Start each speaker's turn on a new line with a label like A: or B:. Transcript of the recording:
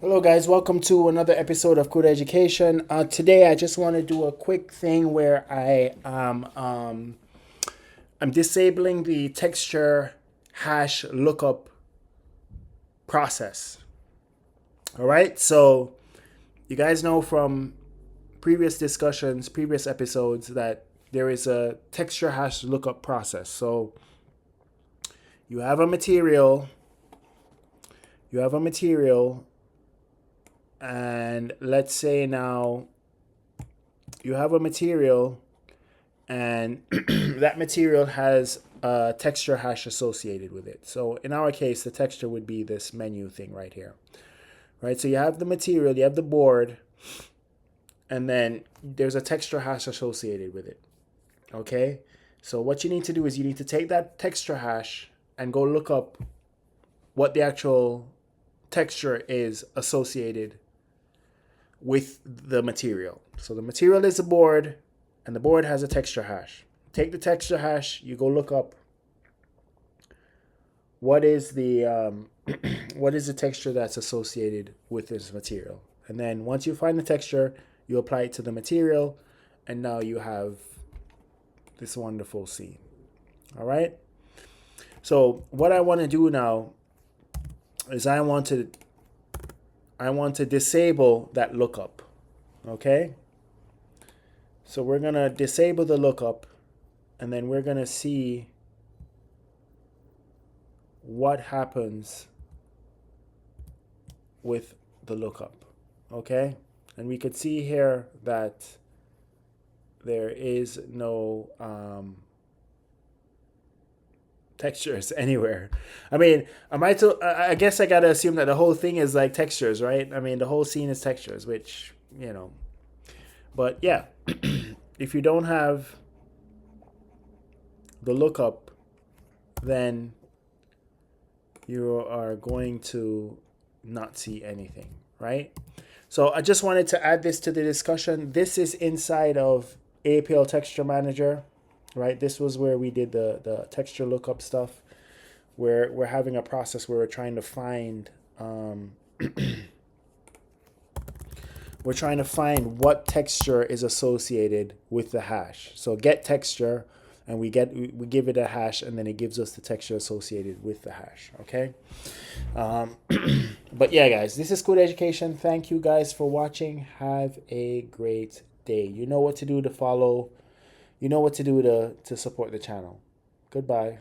A: Hello guys, welcome to another episode of Cuda Education. Today I just want to do a quick thing where I'm disabling the texture hash lookup process. All right, so you guys know from previous discussions, previous episodes that there is a texture hash lookup process. So you have a material, you have a material and let's say now you have a material and that material has a texture hash associated with it. So in our case, the texture would be this menu thing right here, right? So you have the material, you have the board, and then there's a texture hash associated with it, okay? So what you need to do is you need to take that texture hash and go look up what the actual texture is associated with the material. So the material is the board, and the board has a texture hash. Take the texture hash, you go look up what is the what is the texture that's associated with this material. And then once you find the texture, you apply it to the material, and now you have this wonderful scene. All right? So what I want to do now is I want to disable that lookup. Okay? So we're going to disable the lookup, and then we're going to see what happens with the lookup. Okay? And we could see here that there is no textures anywhere. I mean, I guess I got to assume that the whole thing is like textures, right? I mean, the whole scene is textures, which, but yeah, if you don't have the lookup, then you are going to not see anything, right? So I just wanted to add this to the discussion. This is inside of APL Texture Manager, right? This was where we did the texture lookup stuff, where we're having a process where we're trying to find we're trying to find what texture is associated with the hash. So get texture, and we give it a hash, and then it gives us the texture associated with the hash. Okay. But yeah, guys, this is Cuda Education. Thank you guys for watching. Have a great day. You know what to do to follow. You know what to do to support the channel. Goodbye.